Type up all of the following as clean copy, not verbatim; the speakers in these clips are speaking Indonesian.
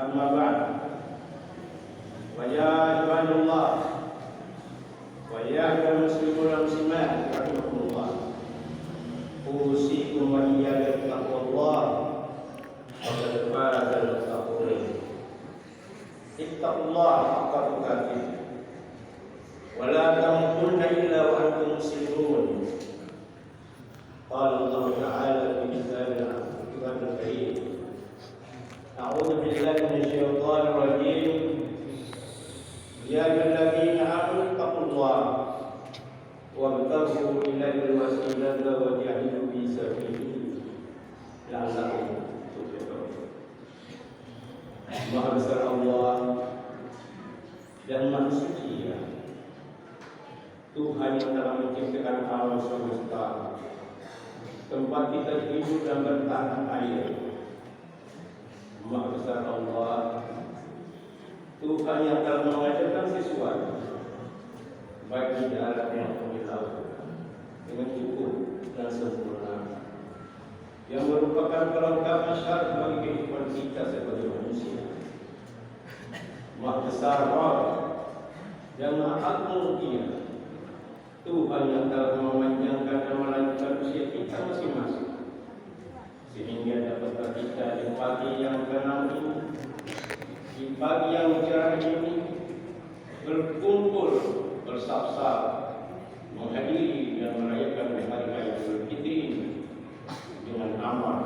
أما بعد فيا عباد الله ويا المسلمون والمسلمات رحمكم الله أوصيكم وإياي بتقوى الله فقد فاز المتقون اتقوا الله حق تقاته ولا تموتن إلا وأنتم مسلمون. قال الله تعالى في كتابه الكريم أعوذ بالله من الشيطان الرجيم يا أيها الذين آمنوا اتقوا الله وابتغوا إليه الوسيلة وجاهدوا في سبيله لعلكم تفلحون. Maha besar Allah dan Maha suci Tuhan yang telah menciptakan alam semesta, tempat kita hidup dan bertahan air. Maha besar Allah, Tuhan yang telah mengajarkan sesuatu baik di darat maupun di laut dengan cukup dan sempurna, yang merupakan kelengkapan syarat bagi kehidupan kita sebagai manusia. Maha besar Allah dan Maha agung Dia, Tuhan yang telah memanjangkan dan melanjutkan usia kita masing-masing, sehingga dapat kita di pagi yang tenang ini, di pagi yang cerah ini, berkumpul bersama-sama menghadiri dan merayakan hari raya Idul Fitri ini dengan aman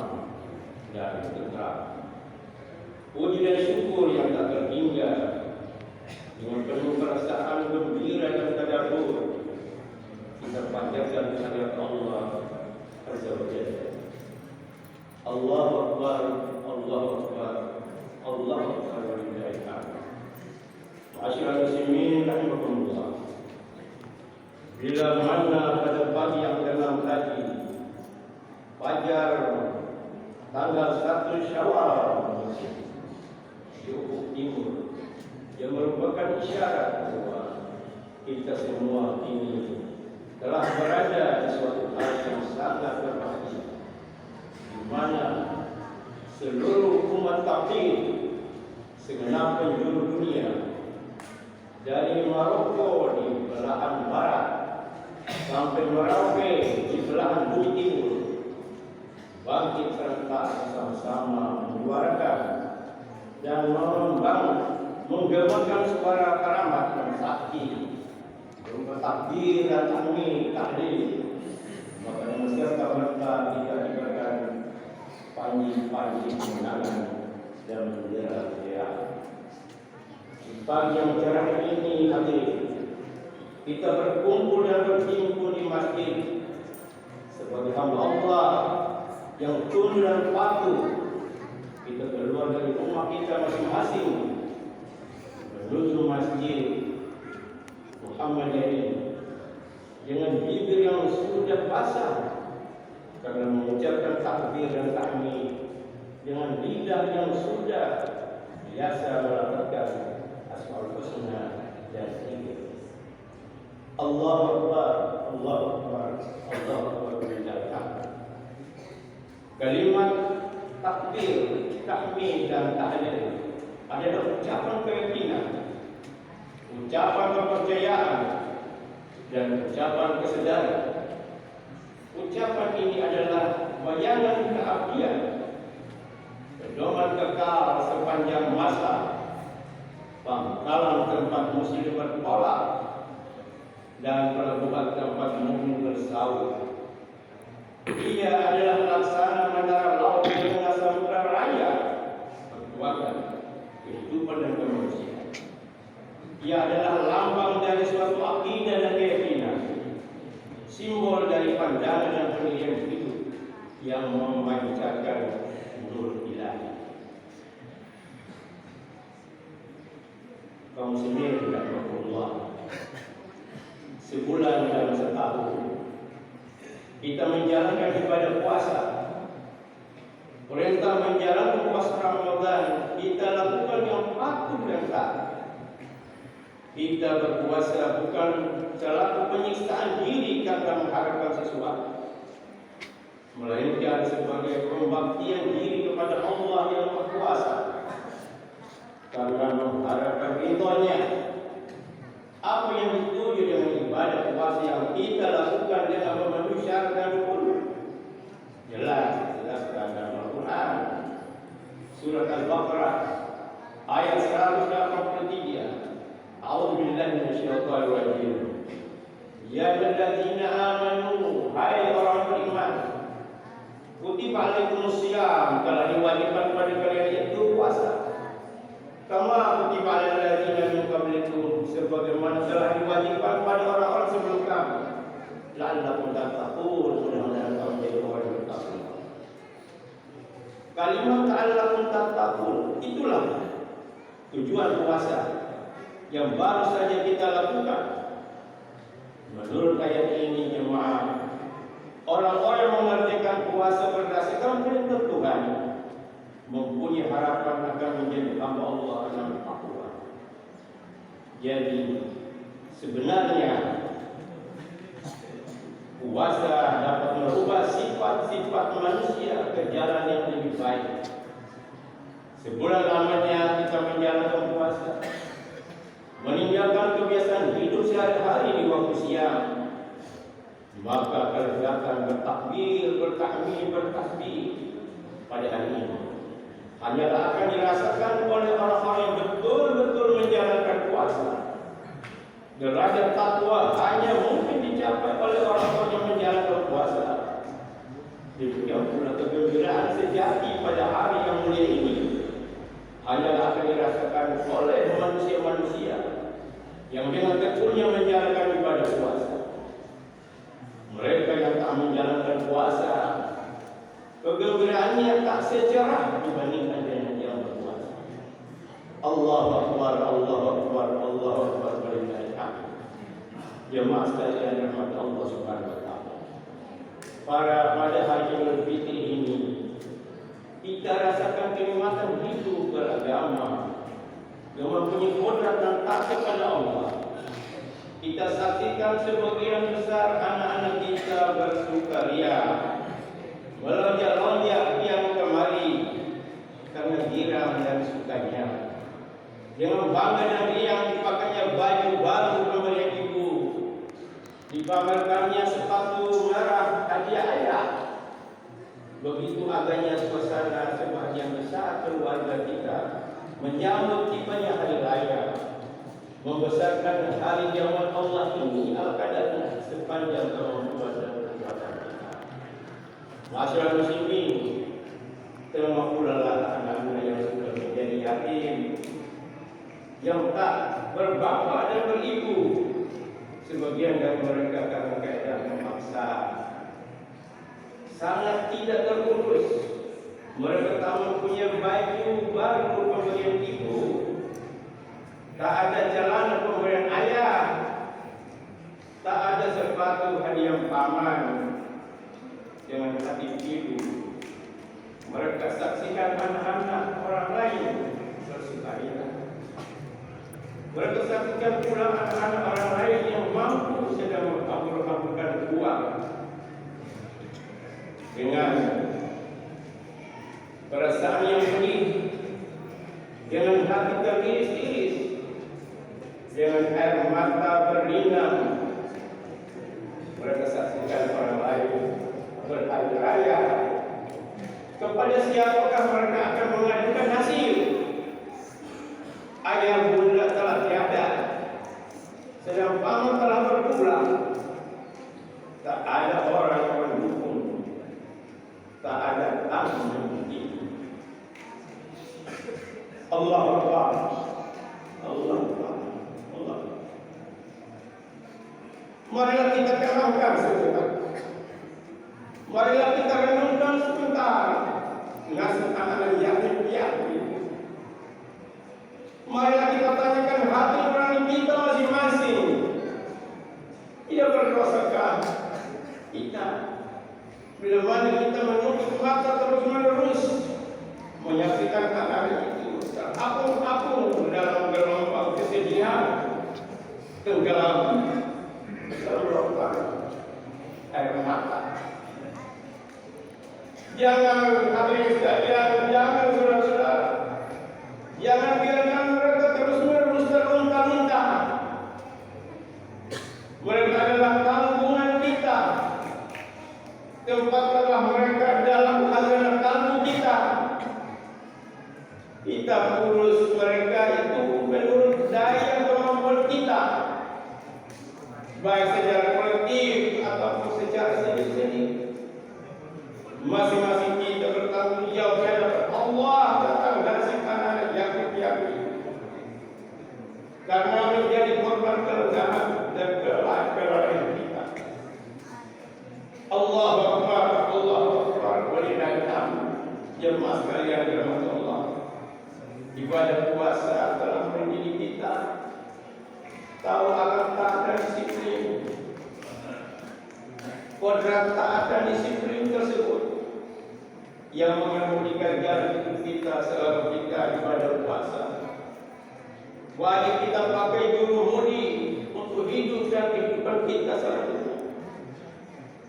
dan tentram. Puji dan syukur yang tak terhingga, dengan penuh perasaan gembira dan tadabbur kita panjatkan kehadirat Allah Azza wa Jalla. Allahu Akbar, Allahu Akbar, Allahu Akbar walillahil hamd. Ma'asyiral muslimin rahimakumullah. Bila mana pada pagi yang tenang tadi, fajar tanggal 1 Syawal di ufuk timur, yang merupakan isyarat bahwa kita semua ini telah berada di suatu hal yang sangat berbahagia, di mana seluruh umat takdir segenap penjuru dunia, dari Maroko di belahan barat sampai Merauke di belahan bumi timur, bangkit serentak bersama-sama menyuarakan dan menggemarkan suara karamat dan sakti, berupa takbir dan tahlil. Maka dengan serta merta kita diberikan panji-panji kemenangan dan bendera-bendera. Di pagi yang cerah ini kita berkumpul dan berhimpun di masjid sebagai hamba Allah yang tunduk dan patuh. Kita keluar dari rumah kita masing-masing menuju masjid Muhammadiyah ini dengan bibir yang sudah basah karena mengucapkan takbir dan tahmid, dengan lidah yang sudah biasa melafazkan asmaul husna dan zikir. Allahu Akbar, Allahu Akbar, Allahu Akbar walillahil hamd. Kalimat takbir, tahmid dan tahlil adalah ucapan keyakinan, ucapan kepercayaan dan ucapan kesadaran. Ucapan ini adalah bayangan keabdian, pedoman kekal sepanjang masa, pangkalan tempat muslim bertolak dan pelabuhan tempat mukmin bersaut. Ia adalah laksana menara laut di tengah samudra raya, perbuatan kehidupan dan kemanusiaan. Ia adalah lambang dari suatu akidah dan keyakinan, simbol dari pandangan dan pendirian hidup yang memancarkan nur ilahi. Kaum muslimin rahimahullah, sebulan dalam setahun kita menjalankan ibadah puasa. Perintah menjalankan puasa Ramadan kita lakukan yang patuh dan taat. Kita berpuasa bukan selaku penyiksaan diri karena mengharapkan sesuatu, melainkan sebagai pembaktian diri kepada Allah yang Maha Kuasa. karena mengharapkan ridhonya. Apa yang dituju dengan ibadah puasa yang kita lakukan dengan memenuhi syarat dan rukun? Jelas dalam Al-Quran. Surat Al-Baqarah ayat 183. A'udzubillahi minasyaitonir rajim. Ya ayyuhallazina amanu, hai orang beriman, kutiba alaikumusiyam, telah diwajibkan pada kalian itu puasa. Kama kutiba alal ladzina min qablikum, sebagaimana telah diwajibkan pada orang-orang sebelum kamu. La'allakum tattaqun, mudah-mudahan kamu menjadi orang yang bertakwa. Kalimat la'allakum tattaqun itulah tujuan puasa yang baru saja kita lakukan. Menurut ayat ini jemaah, orang-orang yang mengerjakan puasa berdasarkan perintah Tuhan mempunyai harapan akan menjadi hamba Allah dalam takwa. Jadi sebenarnya puasa dapat merubah sifat-sifat manusia ke jalan yang lebih baik. Sebulan lamanya kita menjalankan puasa, meninggalkan kebiasaan hidup sehari-hari di waktu siang, maka kerjakan bertakbir, bertahmid, bertasbih pada hari ini hanyalah akan dirasakan oleh orang-orang yang betul-betul menjalankan puasa. Derajat takwa hanya mungkin dicapai oleh orang-orang yang menjalankan puasa. Demikian pula kegembiraan sejati pada hari yang mulia ini hanyalah akan dirasakan oleh manusia-manusia yang dengan tekunnya menjalankan ibadah puasa. Mereka yang tak menjalankan puasa, kegembiraannya tak secerah dibandingkan dengan yang berpuasa. Allahu Akbar, Allahu Akbar, Allahu Akbar, walillahil hamd. Jemaah sekalian rahmat Allah Subhanahu wa taala. Pada hari Idul Fitri ini kita rasakan kenikmatan hidup beragama yang mempunyai kodrat dan takut kepada Allah. Kita saksikan sebagian besar anak-anak kita bersukaria, melonjak-lonjak yang kemari karena girang dan sukanya. Dengan bangga dan riang dipakainya baju baru pemberian ibu, dipamerkannya sepatu merah hadiah ayah. Begitu agaknya suasana sebagian besar keluarga kita menyambut tibanya hari raya, membesarkan hari jamuan Allah ini al-qadarnya sepanjang kemampuan dan kekuatan kita. Masyarakat muslimin, termasuk pula anak-anak yang sudah menjadi yatim, yang tak berbapak dan beribu. Sebagian dari mereka karena keadaan memaksa, sangat tidak terurus. Mereka tak mempunyai baju baru pemberian ibu, tak ada celana pemberian ayah, tak ada sepatu hadiah paman. Dengan hati ibu, mereka saksikan anak-anak orang lain bersukaria. Mereka saksikan pula anak-anak orang lain yang mampu sedang menghambur-hamburkan uang dengan perasaan yang pedih, dengan hati teriris-iris, dengan air mata berlinang. Mereka saksikan orang lain berhari raya. Kepada siapakah mereka akan mengajukan hasil? Ayah bunda telah tiada, sedang paman telah berpulang. Tak ada orang yang mendukung, tak ada tanggung yang Allah Akbar, Allah Akbar, Allah. Marilah kita kenangkan sebentar. Marilah kita renungkan sebentar nasib anak-anak yatim piatu. Marilah kita tanyakan hati nurani kita masing-masing. Ia berdosakah kita? Bila mana kita menutup mata terus-menerus menyaksikan anak-anak itu terapung-apung dalam gelombang kesedihan, tenggelam terlontar air mata. Jangan hadirin sekalian, jangan saudara-saudara, jangan biarkan tempatkanlah mereka dalam khazanah kalbu kita. Kita urus mereka itu menurut daya kemampuan kita, baik secara kolektif ataupun secara sendiri-sendiri. Masing-masing kita bertanggung jawab kepada Allah tentang nasib anak yatim piatu, karena menjadi korban kelelahan dan kelalaian kita. Allahu Akbar, Allahu Akbar, walillahil hamd. Jemaah sekalian dirahmati Allah, ibadah puasa telah mendidik kita tahu akan taat dan disiplin. Kodrat taat dan disiplin tersebut yang mengemudikan jalan hidup kita selama kita ibadah puasa. Wajib kita pakai jurumudi untuk hidup dan kehidupan kita selanjutnya.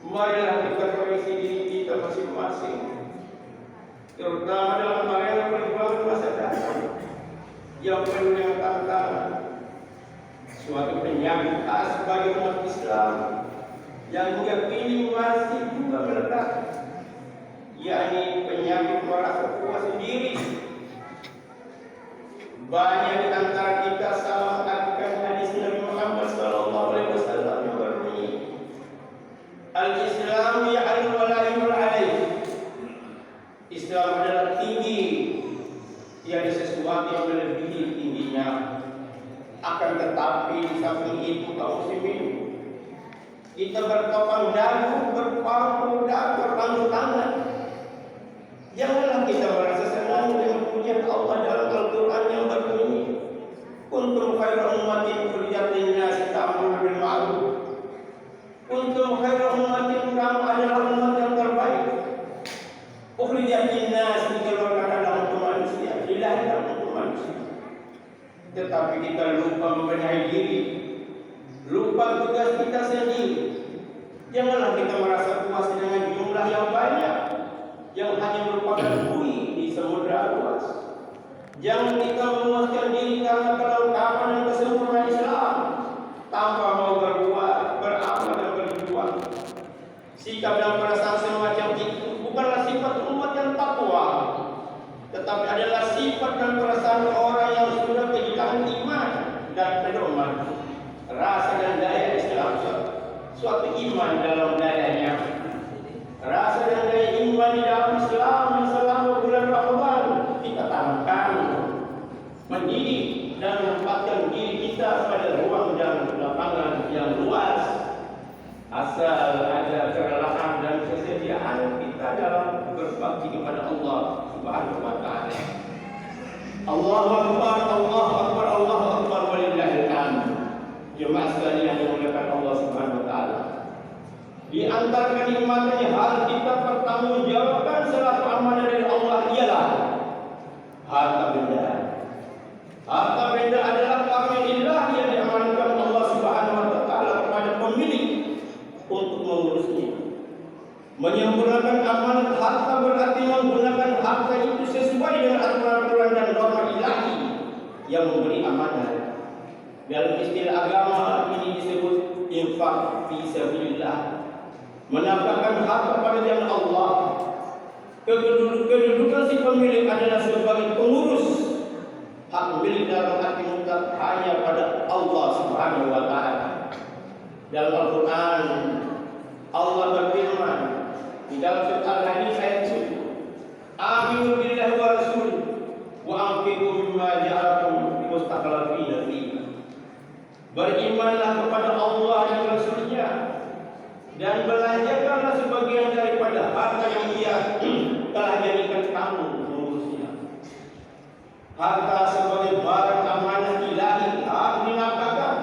Marilah kita koreksi diri kita masing-masing, terutama dalam area perjuangan masa datang yang penuh dengan tantangan. Suatu penyakit khas bagi umat Islam yang hingga kini masih juga melekat, yakni penyakit merasa puas sendiri. Banyak di antara kita salah mengartikan hadis Nabi Muhammad SAW yang berbunyi, Al-Islam ya'lu wa la yu'la alaih. Islam adalah tinggi, tiada sesuatu yang melebihi tingginya. Akan tetapi di samping itu kaum muslimin, kita bertopang dagu, berpangku dan berpangku tangan. Janganlah kita merasa senang dengan pujian Allah dalam Al-Quran yang berbunyi, Kuntum khairu ummatin ukhrijat lin-nasi ta'muruna bil ma'ruf. Kuntum khairu ummatin, kamu adalah umat yang terbaik. Ukhrijat lin-nasi, dikeluarkan untuk manusia, dilahirkan untuk manusia. Tetapi kita lupa membenahi diri, lupa tugas kita sendiri. Janganlah kita merasa puas dengan jumlah yang banyak yang hanya merupakan buih di samudra luas. Jangan kita memuaskan diri karena kelengkapan dan kesempurnaan Islam tanpa mau berbuat, beramal dan berjuang. Sikap dan perasaan semacam itu bukanlah sifat umat yang takwa, tetapi adalah sifat dan perasaan orang yang sudah kehilangan iman dan pedoman, rasa dan daya Islam. Suatu iman dalam dayanya, rasa dan daya iman di dalam Islam selama bulan Ramadan kita tanamkan, mendidik dan menempatkan diri kita pada ruang dan lapangan yang luas. Asal ada kerelahan dan kesediaan kita dalam berbakti kepada Allah Subhanahu wa Ta'ala. Allahu Akbar, Allahu Akbar, Allahu Akbar, walillahil hamd. Jemaah sekalian yang dimuliakan Allah Subhanahu wa Ta'ala, di antara kenikmatannya harus kita pertanggungjawabkan selaku amanah dari Allah ialah harta benda. Harta benda adalah karunia yang diamankan Allah Subhanahu wa Ta'ala kepada pemilik untuk mengurusnya. Menyempurnakan amanat harta berarti menggunakan harta itu sesuai dengan aturan-aturan dan norma ilahi yang memberi amanah. Dalam istilah agama ini disebut infak fi sabilillah, menafkahkan harta pada jalan Allah. Kedudukan si pemilik adalah sebagai pengurus. Hak milik dalam arti mutlak hanya pada Allah Subhanahu wa Ta'ala. Dalam Al-Quran Allah berfirman di dalam surat Al-Hadid ayat 7, Aminu billahi wa rasul wa anfiqu mimma ja'alakum mustakhlifina fihi. Berimanlah kepada Allah dan Rasulnya, dan belanjakanlah sebagian daripada harta yang Ia telah jadikan kamu mengurusnya. Harta sebagai barang amanah ilahi harus dinafkahkan.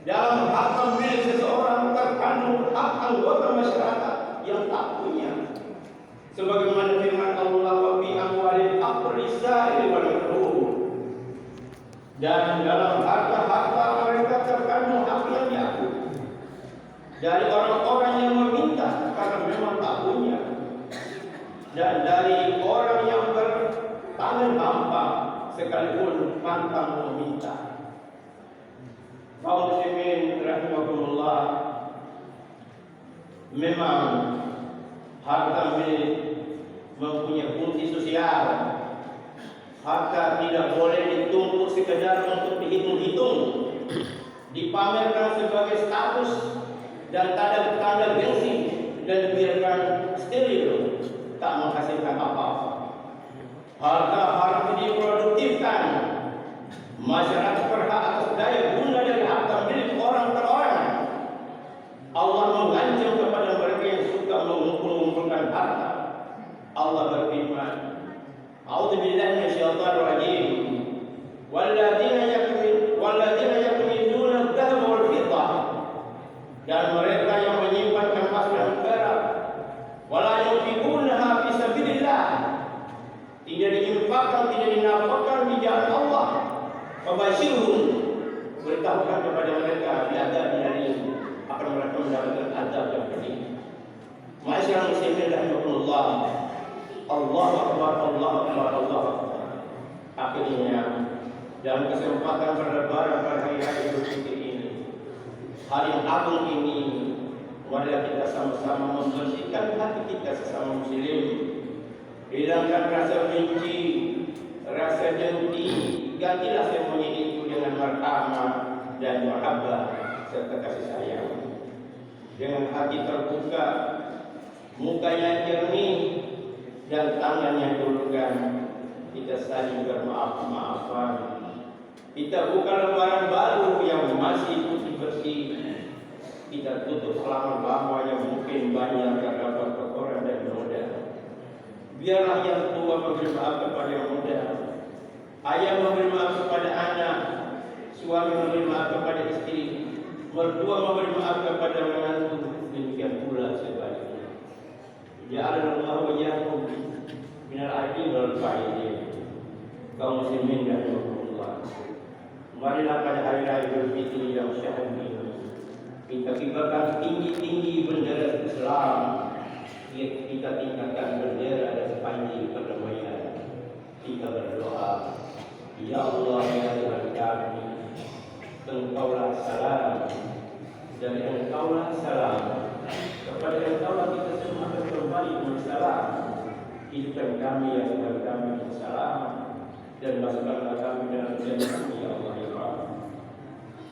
Dalam harta milik seseorang terkandung hak anggota masyarakat yang tak punya. Sebagaimana firman Allah, wa fi amwalil aqrisa wal mahrum. Dan dalam harta-harta mereka terkandung hak yang diakui dari orang-orang yang meminta karena memang tak punya, dan dari orang yang bertangan hampa sekalipun pantang meminta. Kaum muslimin rahimakumullah, memang Harta milik mempunyai fungsi sosial. Harta tidak boleh ditumpuk sekedar untuk dihitung-hitung, dipamerkan sebagai status dan tanda gengsi, dan dibiarkan steril, tak menghasilkan apa-apa. Harta harus diproduktifkan. Masyarakat berhak atas daya guna dari harta milik orang per orang. Allah mengancam kepada mereka yang suka mengumpulkan harta. Allah berfirman, A'udzubillahi minasyaitonir rajim. Walladzina yaknizuna adh-dhahaba wal fiddah. Dan mereka yang menyimpan emas dan perak, wala yunfiqunaha fi sabilillah. Tidak diinfakkan, tidak dinafkahkan di jalan Allah. Fabashirhum, beritahukan kepada mereka bi'adzabin alim, akan mereka mendapatkan azab yang pedih. Ma'asyiral muslimin rahimakumullah. Allahu akbar, Allahu akbar, Allahu akbar. Akhirnya dalam kesempatan berlebaran pada hari raya Idul Fitri ini, hari yang agung ini, marilah kita sama-sama membersihkan hati kita sesama muslim, hilangkan rasa benci, rasa dengki, gantilah semuanya itu dengan marhamah dan mahabbah serta kasih sayang. Dengan hati terbuka, mukanya jernih dan tangannya dulukan, kita saling bermaaf-maafan. Kita buka lembaran baru yang masih putih bersih. Kita tutup halaman lama yang mungkin banyak terdapat kotoran dan noda. Biarlah yang tua memberi maaf kepada yang muda, ayah memberi maaf kepada anak, suami memberi maaf kepada istri, mertua memberi maaf kepada menantu, demikian pula sebaliknya. Ja'alallahu wa iyyakum minal aidin wal fa'idin. Kaum muslimin dan Allah, marilah pada hari raya Idul Fitri yang syahid ini kita kibarkan tinggi-tinggi bendera Islam. Kita tingkatkan bendera dan panji perdamaian. Kita berdoa, Ya Allah, ya Tuhan kami, Engkaulah salam, dari Engkaulah salam, kepada Engkaulah kita semua akan kembali bersalam. Hidupkan kami ya Tuhan kami salam, dan masukkanlah kami dalam jannah-Mu ya Allah ya Rabb.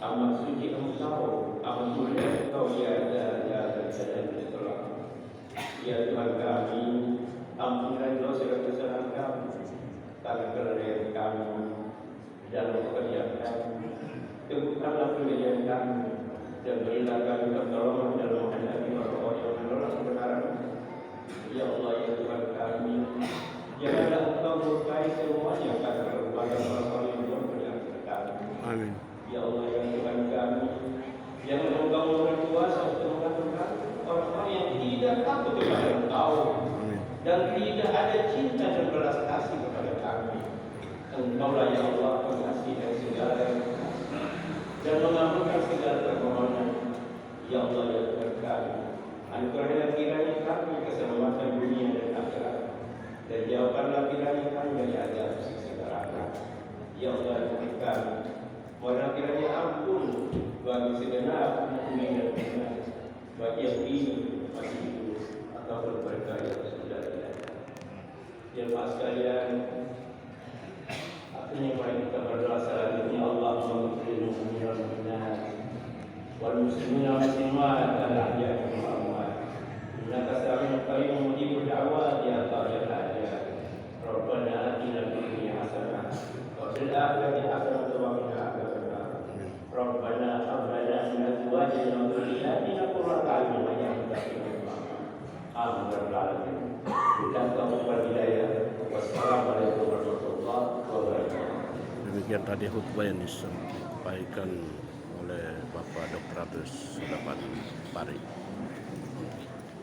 Amat suci Engkau, amat mulia Engkau ya Ya Tuhan kami, ampunkan dosa dan kesalahan kami, tangan kelalaian kami dalam pekerjaan kami, teguhkanlah pendirian kami, dan berilah kami pertolongan dalam menghadapi orang-orang yang menolak kebenaran. Ya Allah ya Tuhan kami, janganlah Engkau murkai semuanya karena perbuatan orang-orang yang berbuat kami. Amin. Ya Allah ya Tuhan kami, jangan Engkau memberi kuasa untuk mengatakan orang-orang yang tidak takut kepada Engkau dan tidak ada cinta dan belas kasih kepada kami. Engkaulah ya Allah pengasih dan segala dan mengabulkan segala permohonan. Ya Allah ya Tuhan kami, anugerahlah kiranya kami keselamatan dunia dan akhirat, dan jauhkanlah kiranya kami dari azab siksa neraka. Ya Allah ya Tuhan kami, mohonlah kiranya ampun bagi segenap mukmin dan mukminat, bagi yang ini masih hidup atau mereka yang sudah tidak. Jemaah sekalian, akhirnya mari kita berdoa selanjutnya. Allahumma ighfir lana wal mu'minat wal muslimin wal muslimat al ahya'i wal amwat, innaka sami'un qaribun mujibud da'wat ya qadil hajat. Rabbana atina fid dunya hasanah wa fil akhirati hasanah wa qina adzabannar. Rabbana hab lana min azwajina wa dhurriyyatina qurrata a'yun waj'alna lil muttaqin imama. Kita berhidayah. Wassalamualaikum warahmatullahi wabarakatuh. Demikian tadi khutbah yang disampaikan oleh Bapak Dr. Abdus Sudapan Pari.